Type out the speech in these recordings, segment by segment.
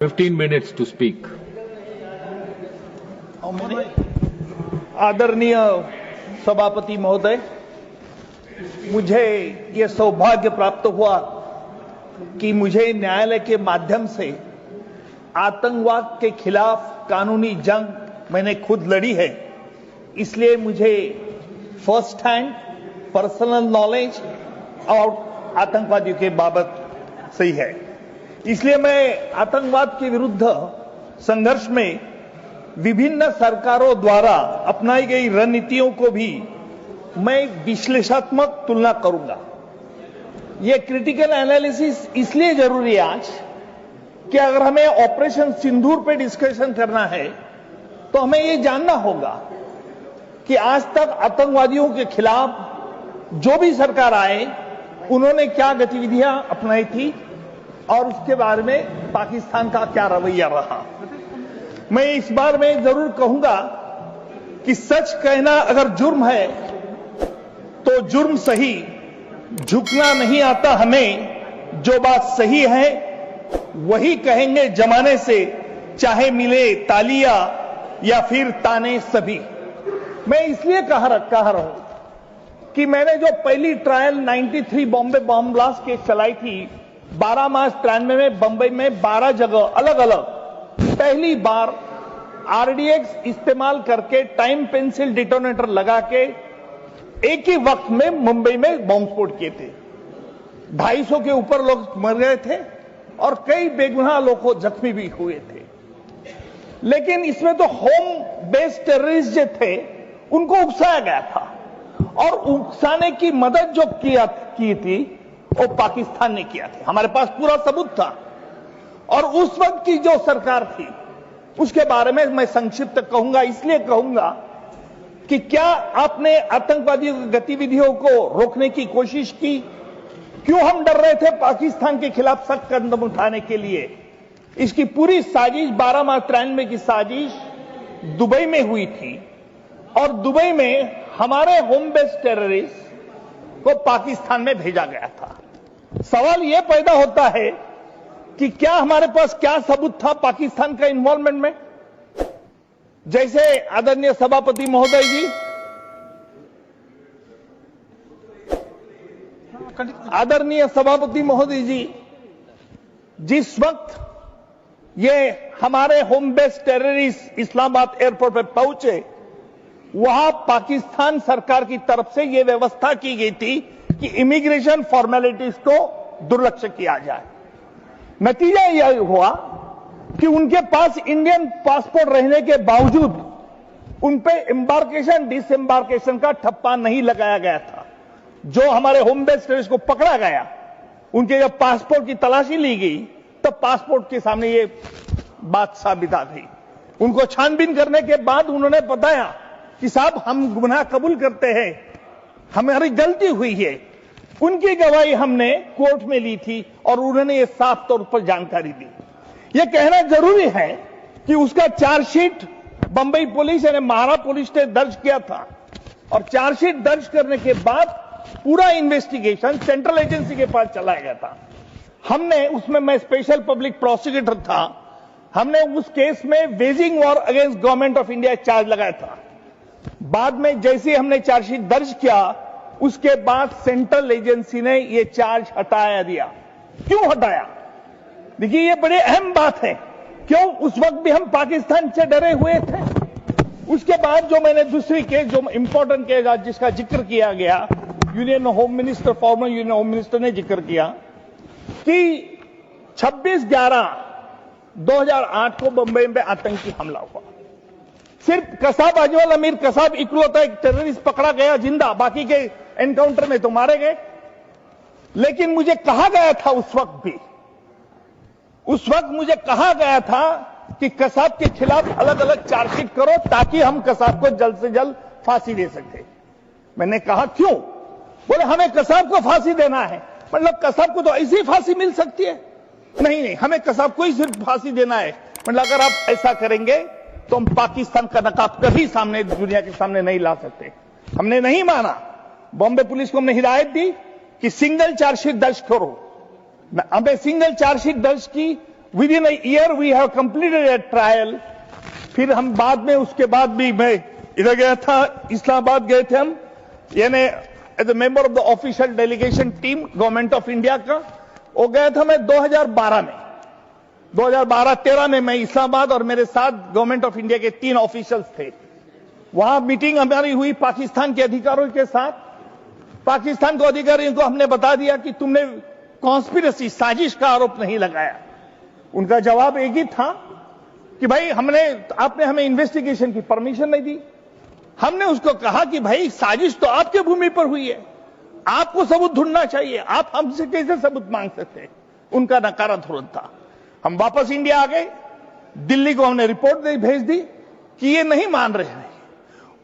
15 minutes to speak. आदरणीय सभापति महोदय, मुझे ये सौभाग्य प्राप्त हुआ कि मुझे न्यायालय के माध्यम से आतंकवाद के खिलाफ कानूनी जंग मैंने खुद लड़ी है। इसलिए मुझे फर्स्ट हैंड पर्सनल नॉलेज और आतंकवादियों के बाबत सही है। इसलिए मैं आतंकवाद के विरुद्ध संघर्ष में विभिन्न सरकारों द्वारा अपनाई गई रणनीतियों को भी मैं विश्लेषणात्मक तुलना करूंगा। यह क्रिटिकल एनालिसिस इसलिए जरूरी है आज कि अगर हमें ऑपरेशन सिंदूर पे डिस्कशन करना है तो हमें यह जानना होगा कि आज तक आतंकवादियों के खिलाफ जो भी सरकार आए उन्होंने क्या गतिविधियां अपनाई थी और उसके बारे में पाकिस्तान का क्या रवैया रहा। मैं इस बार में जरूर कहूंगा कि सच कहना अगर जुर्म है तो जुर्म सही, झुकना नहीं आता हमें, जो बात सही है वही कहेंगे जमाने से, चाहे मिले तालियां या फिर ताने सभी। मैं इसलिए कह रहा हूं कि मैंने जो पहली trial 93 Bombay bomb blast case चलाई थी 12 मार्च 93 में बंबई में 12 जगह अलग अलग पहली बार आरडीएक्स इस्तेमाल करके टाइम पेंसिल डिटोनेटर लगा के एक ही वक्त में मुंबई में बॉम्ब स्फोट किए थे। 250 के ऊपर लोग मर गए थे और कई बेगुनाह लोग जख्मी भी हुए थे। लेकिन इसमें तो होम बेस्ड टेररिस्ट जो थे उनको उकसाया गया था और उकसाने की मदद जो की थी वो पाकिस्तान ने किया था। हमारे पास पूरा सबूत था और उस वक्त की जो सरकार थी उसके बारे में मैं संक्षिप्त कहूंगा। इसलिए कहूंगा कि क्या आपने आतंकवादी गतिविधियों को रोकने की कोशिश की? क्यों हम डर रहे थे पाकिस्तान के खिलाफ सख्त कदम उठाने के लिए? इसकी पूरी साजिश 12 मार्च 93 की साजिश दुबई में हुई थी और दुबई में हमारे होम बेस्ड टेररिस्ट को पाकिस्तान में भेजा गया था। सवाल यह पैदा होता है कि क्या हमारे पास क्या सबूत था पाकिस्तान का इन्वॉल्वमेंट में? जैसे आदरणीय सभापति महोदय जी, जिस वक्त ये हमारे home based terrorist Islamabad airport पर पहुंचे वहां पाकिस्तान सरकार की तरफ से यह व्यवस्था की गई थी कि इमिग्रेशन फॉर्मेलिटीज को दुर्लक्ष्य किया जाए। नतीजा यह हुआ कि उनके पास इंडियन पासपोर्ट रहने के बावजूद उन पे एम्बार्केशन डिसएम्बार्केशन का ठप्पा नहीं लगाया गया था। जो हमारे होम बेस्ड टेररिस्ट को पकड़ा गया उनके जब पासपोर्ट की तलाशी ली गई तब पासपोर्ट के सामने ये बात साबित आ गई। उनको छानबीन करने के बाद उन्होंने बताया कि साहब हम गुनाह कबूल करते हैं, हमारी गलती हुई है। उनकी गवाही हमने कोर्ट में ली थी और उन्होंने ये साफ तौर पर जानकारी दी। यह कहना जरूरी है कि उसका चार्जशीट बंबई पुलिस यानी महारा पुलिस ने दर्ज किया था और चार्जशीट दर्ज करने के बाद पूरा इन्वेस्टिगेशन सेंट्रल एजेंसी के पास चलाया गया था। हमने उसमें, मैं स्पेशल पब्लिक प्रोसिक्यूटर था, हमने उस केस में waging war against government of India charge लगाया था। बाद में जैसे हमने चार्जशीट दर्ज किया उसके बाद सेंट्रल एजेंसी ने यह चार्ज हटाया दिया। क्यों हटाया? देखिए ये बड़ी अहम बात है। क्यों? उस वक्त भी हम पाकिस्तान से डरे हुए थे। उसके बाद जो मैंने दूसरी केस जो इंपॉर्टेंट केस जिसका जिक्र किया गया, union home minister, farmer union home minister ने जिक्र किया कि 26/11/2008 को बंबई में आतंकी हमला हुआ। सिर्फ कसाब अजमल अमीर कसाब इकलौता एक टेररिस्ट पकड़ा गया जिंदा, बाकी के एनकाउंटर में तो मारे गए। लेकिन मुझे कहा गया था उस वक्त मुझे कहा गया था कि कसाब के खिलाफ अलग अलग चार्जशीट करो ताकि हम कसाब को जल्द से जल्द फांसी दे सके। मैंने कहा क्यों? बोले हमें कसाब को फांसी देना है। मतलब कसाब को तो ऐसी ही फांसी मिल सकती है? नहीं, हमें कसाब को ही सिर्फ फांसी देना है। मतलब अगर आप ऐसा करेंगे तो हम पाकिस्तान का नकाब कभी सामने दुनिया के सामने नहीं ला सकते। हमने नहीं माना। बॉम्बे पुलिस को हमने हिदायत दी कि सिंगल चार्जशीट दर्ज करो। हमें सिंगल चार्जशीट दर्ज की within a year we have completed a trial. फिर हम बाद में, उसके बाद भी मैं इधर गया था, इस्लामाबाद गए थे हम, यानी as a member of the official delegation team government of India का। वो गया था मैं 2012 में, 2012-13 में मैं इस्लामाबाद, और मेरे साथ गवर्नमेंट ऑफ इंडिया के 3 ऑफिशियल्स थे। वहां मीटिंग हमारी हुई पाकिस्तान के अधिकारियों के साथ। पाकिस्तान के अधिकारियों को हमने बता दिया कि तुमने कॉन्स्पिरेसी, साजिश का आरोप नहीं लगाया। उनका जवाब एक ही था कि भाई आपने हमें इन्वेस्टिगेशन की परमिशन नहीं दी। हमने उसको कहा कि भाई साजिश तो आपके भूमि पर हुई है, आपको सबूत ढूंढना चाहिए, आप हमसे कैसे सबूत मांग सकते हैं। उनका नकारा धोरण था। हम वापस इंडिया आ गए, दिल्ली को हमने रिपोर्ट भेज दी कि ये नहीं मान रहे हैं।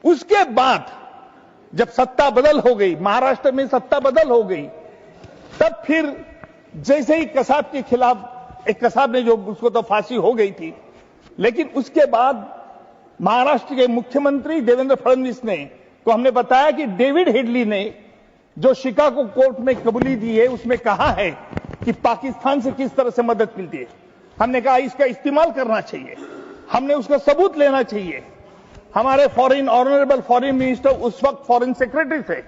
उसके बाद जब सत्ता बदल हो गई, महाराष्ट्र में सत्ता बदल हो गई, तब फिर जैसे ही कसाब के खिलाफ, एक कसाब ने जो, उसको तो फांसी हो गई थी, लेकिन उसके बाद महाराष्ट्र के मुख्यमंत्री देवेंद्र फडणवीस ने को हमने बताया कि डेविड हेडली ने जो शिकागो कोर्ट में कबूली दी है, उसमें कहा है कि पाकिस्तान से किस तरह से मदद मिलती है। हमने कहा इसका इस्तेमाल करना चाहिए, हमने उसका सबूत लेना चाहिए। हमारे ऑनरेबल फॉरेन मिनिस्टर उस वक्त फॉरेन सेक्रेटरी थे,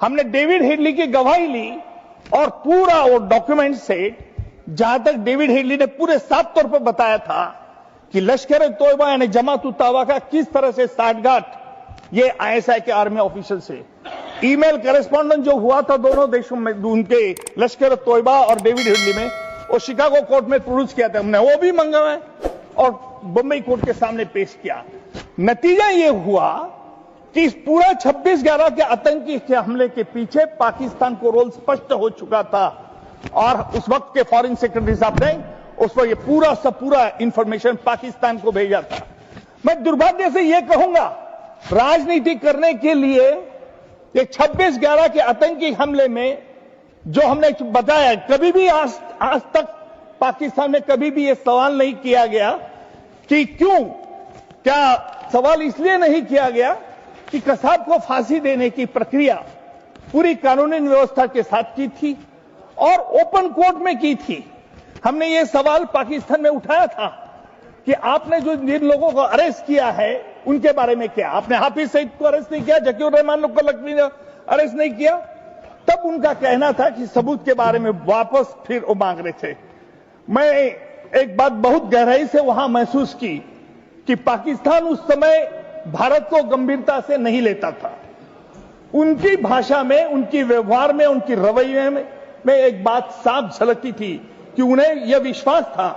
हमने डेविड हेडली की गवाही ली और पूरा वो डॉक्यूमेंट से, जहां तक डेविड हेडली ने पूरे साफ तौर पर बताया था कि लश्कर तोयबा यानी जमात उत दावा का किस तरह से साठगांठ ये आईएसआई के आर्मी ऑफिसर से, ईमेल करेस्पॉन्डेंट जो हुआ था दोनों देशों में, उनके लश्कर तोयबा और डेविड हेडली में, वो शिकागो कोर्ट में प्रोड्यूस किया था। हमने वो भी मंगवाया और बंबई कोर्ट के सामने पेश किया। नतीजा ये हुआ कि इस पूरा 26/11 के आतंकी के हमले के पीछे पाकिस्तान को रोल स्पष्ट हो चुका था, और उस वक्त के फॉरेन सेक्रेटरी साहब ने उस पर ये पूरा सब पूरा इंफॉर्मेशन पाकिस्तान को भेजा था। मैं दुर्भाग्य से ये कहूंगा, राजनीति करने के लिए ये 26/11 के आतंकी हमले में जो हमने बताया, कभी भी आज तक पाकिस्तान में कभी भी ये सवाल नहीं किया गया कि क्यों, क्या सवाल इसलिए नहीं किया गया कि कसाब को फांसी देने की प्रक्रिया पूरी कानूनी व्यवस्था के साथ की थी और ओपन कोर्ट में की थी। हमने ये सवाल पाकिस्तान में उठाया था कि आपने जो जिन लोगों को अरेस्ट किया है उनके बारे में क्या, आपने हाफिज सईद को अरेस्ट नहीं किया, जकीउर रहमान को लखवी ने अरेस्ट नहीं किया। तब उनका कहना था कि सबूत के बारे में वापस फिर वो मांग रहे थे। मैं एक बात बहुत गहराई से वहां महसूस की कि पाकिस्तान उस समय भारत को गंभीरता से नहीं लेता था। उनकी भाषा में, उनकी व्यवहार में, उनकी रवैये में एक बात साफ झलकती थी कि उन्हें यह विश्वास था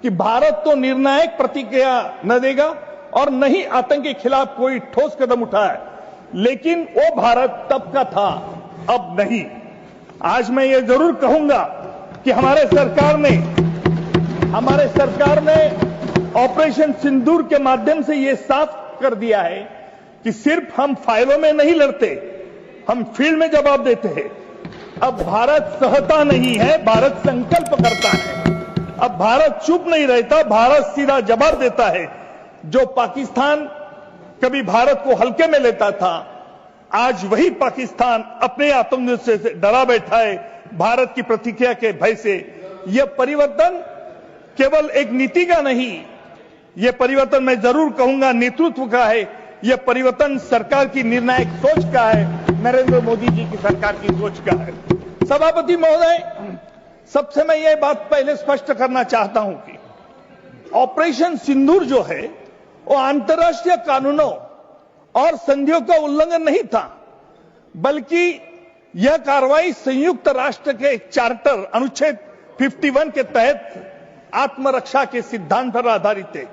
कि भारत तो निर्णायक प्रतिक्रिया न देगा और न ही आतंक के खिलाफ कोई ठोस कदम उठाए, लेकिन वो भारत तब का था, अब नहीं। आज मैं ये जरूर कहूंगा कि हमारे सरकार ने ऑपरेशन सिंदूर के माध्यम से ये साफ कर दिया है कि सिर्फ हम फाइलों में नहीं लड़ते, हम फील्ड में जवाब देते हैं। अब भारत सहता नहीं है, भारत संकल्प करता है। अब भारत चुप नहीं रहता, भारत सीधा जवाब देता है। जो पाकिस्तान कभी भारत को हल्के में लेता था, आज वही पाकिस्तान अपने आतंकवाद से डरा बैठा है, भारत की प्रतिक्रिया के भय से। यह परिवर्तन केवल एक नीति का नहीं, यह परिवर्तन मैं जरूर कहूंगा नेतृत्व का है। यह परिवर्तन सरकार की निर्णायक सोच का है, नरेंद्र मोदी जी की सरकार की सोच का है। सभापति महोदय, सबसे मैं यह बात पहले स्पष्ट करना चाहता हूं कि ऑपरेशन सिंदूर जो है वो अंतर्राष्ट्रीय कानूनों और संधियों का उल्लंघन नहीं था, बल्कि यह कार्रवाई संयुक्त राष्ट्र के चार्टर अनुच्छेद 51 के तहत आत्मरक्षा के सिद्धांत पर आधारित है।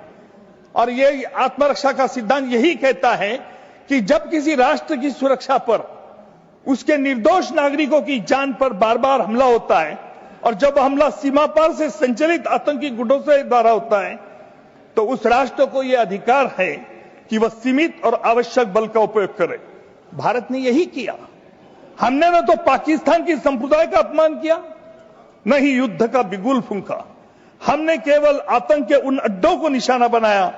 और यह आत्मरक्षा का सिद्धांत यही कहता है कि जब किसी राष्ट्र की सुरक्षा पर, उसके निर्दोष नागरिकों की जान पर बार बार हमला होता है, और जब हमला सीमा पार से संचालित आतंकी गुटों से द्वारा होता है, तो उस राष्ट्र को यह अधिकार है कि वह सीमित और आवश्यक बल का उपयोग करे। भारत ने यही किया। हमने न तो पाकिस्तान की संप्रदाय का अपमान किया, न ही युद्ध का बिगुल फूंका। हमने केवल आतंक के उन अड्डों को निशाना बनाया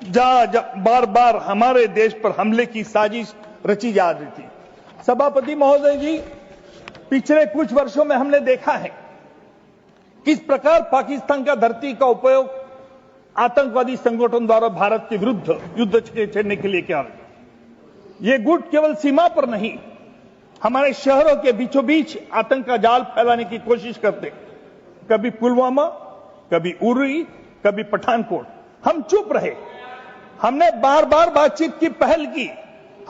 जहां बार बार हमारे देश पर हमले की साजिश रची जा रही थी। सभापति महोदय जी, पिछले कुछ वर्षों में हमने देखा है किस प्रकार पाकिस्तान का धरती का उपयोग आतंकवादी संगठन द्वारा भारत के विरुद्ध युद्ध छेड़ने के लिए किया। ये गुट केवल सीमा पर नहीं, हमारे शहरों के बीचों बीच आतंक का जाल फैलाने की कोशिश करते। कभी पुलवामा, कभी उरी, कभी पठानकोट। हम चुप रहे। हमने बार बार बातचीत की पहल की,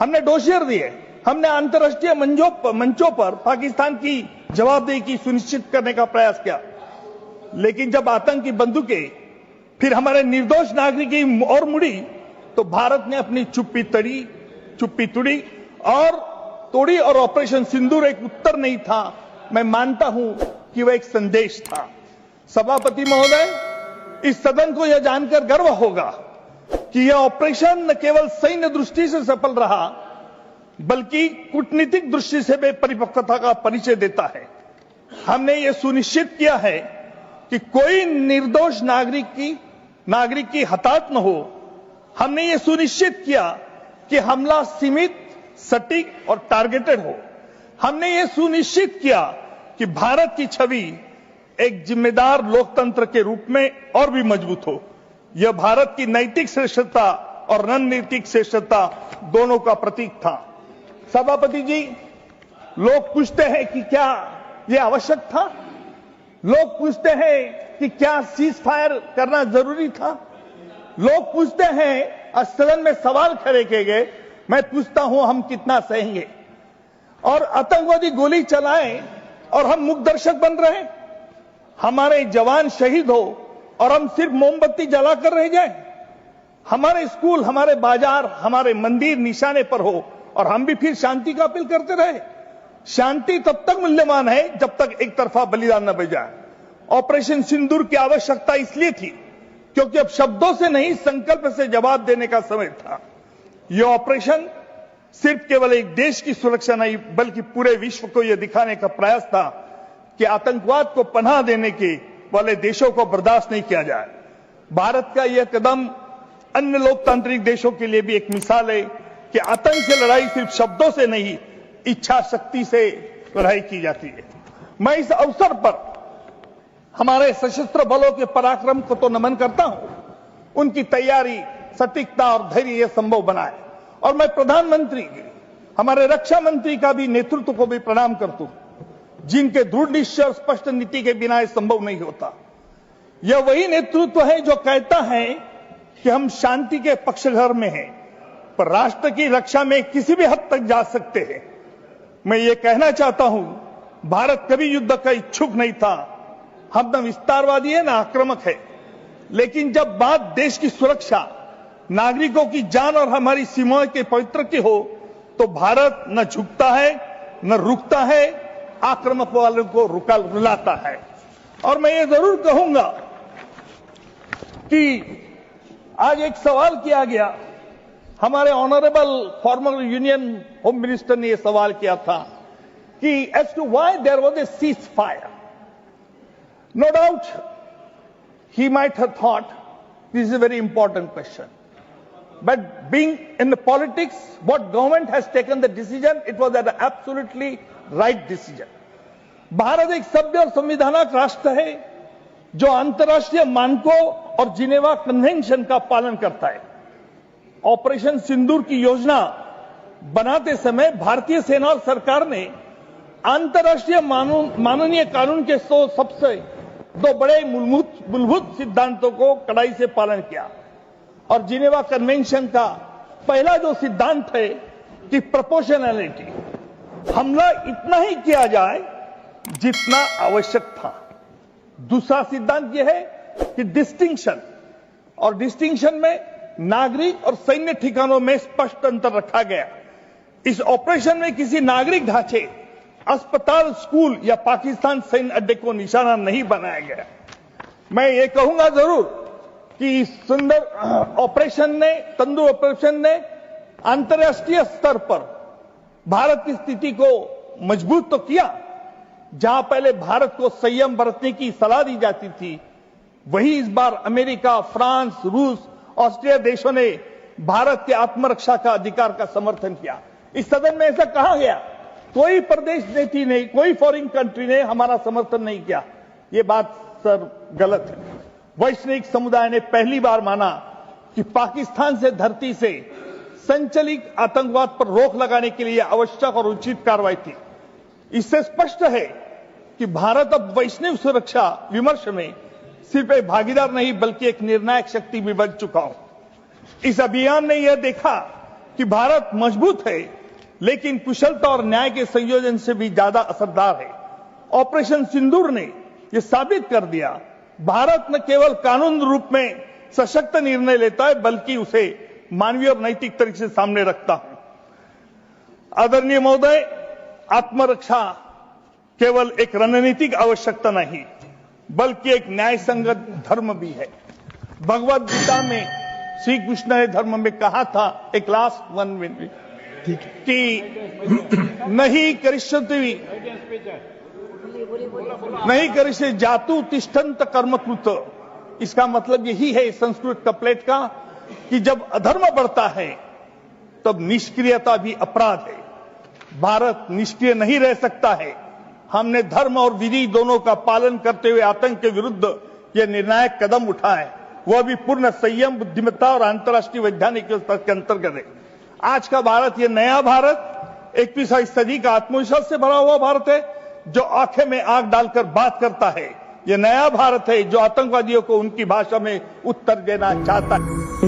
हमने डोसियर दिए, हमने अंतर्राष्ट्रीय मंचों पर पाकिस्तान की जवाबदेही की सुनिश्चित करने का प्रयास किया। लेकिन जब आतंक की बंदूकें फिर हमारे निर्दोष नागरिक की ओर मुड़ी तो भारत ने अपनी चुप्पी तोड़ी और ऑपरेशन सिंदूर एक उत्तर नहीं था, मैं मानता हूं कि वह एक संदेश था। सभापति महोदय, इस सदन को यह जानकर गर्व होगा कि यह ऑपरेशन न केवल सैन्य दृष्टि से सफल रहा, बल्कि कूटनीतिक दृष्टि से भी परिपक्वता का परिचय देता है। हमने यह सुनिश्चित किया है कि कोई निर्दोष नागरिक की हताहत न हो। हमने यह सुनिश्चित किया कि हमला सीमित, सटीक और टारगेटेड हो। हमने यह सुनिश्चित किया कि भारत की छवि एक जिम्मेदार लोकतंत्र के रूप में और भी मजबूत हो। यह भारत की नैतिक श्रेष्ठता और रणनीतिक श्रेष्ठता दोनों का प्रतीक था। सभापति जी, लोग पूछते हैं कि क्या यह आवश्यक था? लोग पूछते हैं कि क्या सीज फायर करना जरूरी था? लोग पूछते हैं, सदन में सवाल खड़े किए गए, मैं पूछता हूं हम कितना सहेंगे? और आतंकवादी गोली चलाएं और हम मुख्य दर्शक बन रहे हैं। हमारे जवान शहीद हो और हम सिर्फ मोमबत्ती जलाकर रह जाएं। हमारे स्कूल, हमारे बाजार, हमारे मंदिर निशाने पर हो और हम भी फिर शांति का अपील करते रहे। शांति तब तक मूल्यवान है जब तक एक तरफा बलिदान न बन जाए। ऑपरेशन सिंदूर की आवश्यकता इसलिए थी क्योंकि अब शब्दों से नहीं, संकल्प से जवाब देने का समय था। यह ऑपरेशन सिर्फ केवल एक देश की सुरक्षा नहीं, बल्कि पूरे विश्व को यह दिखाने का प्रयास था कि आतंकवाद को पनाह देने के वाले देशों को बर्दाश्त नहीं किया जाए। भारत का यह कदम अन्य लोकतांत्रिक देशों के लिए भी एक मिसाल है कि आतंक से लड़ाई सिर्फ शब्दों से नहीं, इच्छा शक्ति से लड़ाई की जाती है। मैं इस अवसर पर हमारे सशस्त्र बलों के पराक्रम को तो नमन करता हूं, उनकी तैयारी, सटीकता और धैर्य यह संभव बनाए। और मैं प्रधानमंत्री, हमारे रक्षा मंत्री का भी नेतृत्व को भी प्रणाम करता हूं, जिनके दृढ़ निश्चय और स्पष्ट नीति के बिना यह संभव नहीं होता। यह वही नेतृत्व है जो कहता है कि हम शांति के पक्षधर में हैं, पर राष्ट्र की रक्षा में किसी भी हद तक जा सकते हैं। मैं ये कहना चाहता हूं, भारत कभी युद्ध का इच्छुक नहीं था। हम न विस्तारवादी है, न आक्रामक है। लेकिन जब बात देश की सुरक्षा, नागरिकों की जान और हमारी सीमाओं के पवित्र की हो, तो भारत न झुकता है, न रुकता है, आक्रामक वालों को रुलाता है। और मैं ये जरूर कहूंगा कि आज एक सवाल किया गया, हमारे honourable former union home minister ने यह सवाल किया था कि as to why there was a ceasefire. No doubt he might have thought this is a very important question, but being in the politics, what government has taken the decision, it was an absolutely right decision. Bharat एक सभ्य और संविधानक राष्ट्र है जो अंतर्राष्ट्रीय मानकों और जिनेवा कन्वेंशन का पालन करता है। ऑपरेशन सिंदूर की योजना बनाते समय भारतीय सेना और सरकार ने अंतर्राष्ट्रीय मानवीय कानून के सबसे दो बड़े मूलभूत सिद्धांतों को कड़ाई से पालन किया। और जिनेवा कन्वेंशन का पहला जो सिद्धांत है कि प्रोपोर्शनैलिटी, हमला इतना ही किया जाए जितना आवश्यक था। दूसरा सिद्धांत यह है कि डिस्टिंक्शन, और डिस्टिंक्शन में नागरिक और सैन्य ठिकानों में स्पष्ट अंतर रखा गया। इस ऑपरेशन में किसी नागरिक ढांचे, अस्पताल, स्कूल या पाकिस्तान सैन्य अड्डे को निशाना नहीं बनाया गया। मैं ये कहूंगा जरूर कि इस सुंदर ऑपरेशन ने, तंदूर ऑपरेशन ने अंतर्राष्ट्रीय स्तर पर भारत की स्थिति को मजबूत तो किया। जहां पहले भारत को संयम बरतने की सलाह दी जाती थी, वही इस बार अमेरिका, फ्रांस, रूस, ऑस्ट्रिया देशों ने भारत के आत्मरक्षा का अधिकार का समर्थन किया। इस सदन में ऐसा कहा गया, कोई प्रदेश नीति नहीं, कोई फॉरेन कंट्री ने हमारा समर्थन नहीं किया। ये बात सर गलत है। वैश्विक समुदाय ने पहली बार माना कि पाकिस्तान से धरती से संचलित आतंकवाद पर रोक लगाने के लिए आवश्यक और उचित कार्रवाई थी। इससे स्पष्ट है कि भारत अब वैश्विक सुरक्षा विमर्श में सिर्फ एक भागीदार नहीं बल्कि एक निर्णायक शक्ति भी बन चुका हूं। इस अभियान ने यह देखा कि भारत मजबूत है लेकिन कुशलता और न्याय के संयोजन से भी ज्यादा असरदार है। ऑपरेशन सिंदूर ने यह साबित कर दिया भारत न केवल कानून रूप में सशक्त निर्णय लेता है बल्कि उसे मानवीय और नैतिक तरीके से सामने रखता हूं। आदरणीय महोदय, आत्मरक्षा केवल एक रणनीतिक आवश्यकता नहीं बल्कि एक न्याय संगत धर्म भी है। भगवद गीता में श्री कृष्ण ने धर्म में कहा था, एक लास्ट 1 मिनट, कि नहीं करिष्ये जातु तिष्ठन्त कर्मकृत। इसका मतलब यही है संस्कृत कपलेट का कि जब अधर्म बढ़ता है तब निष्क्रियता भी अपराध है। भारत निष्क्रिय नहीं रह सकता है। हमने धर्म और विधि दोनों का पालन करते हुए आतंक के विरुद्ध यह निर्णायक कदम उठाए, वह भी पूर्ण संयम, बुद्धिमत्ता और अंतर्राष्ट्रीय वैज्ञानिक स्तर के अंतर्गत है। आज का भारत, यह नया भारत, 21वीं सदी का आत्मविश्वास से भरा हुआ भारत है जो आंखें में आंख डालकर बात करता है। यह नया भारत है जो आतंकवादियों को उनकी भाषा में उत्तर देना चाहता है।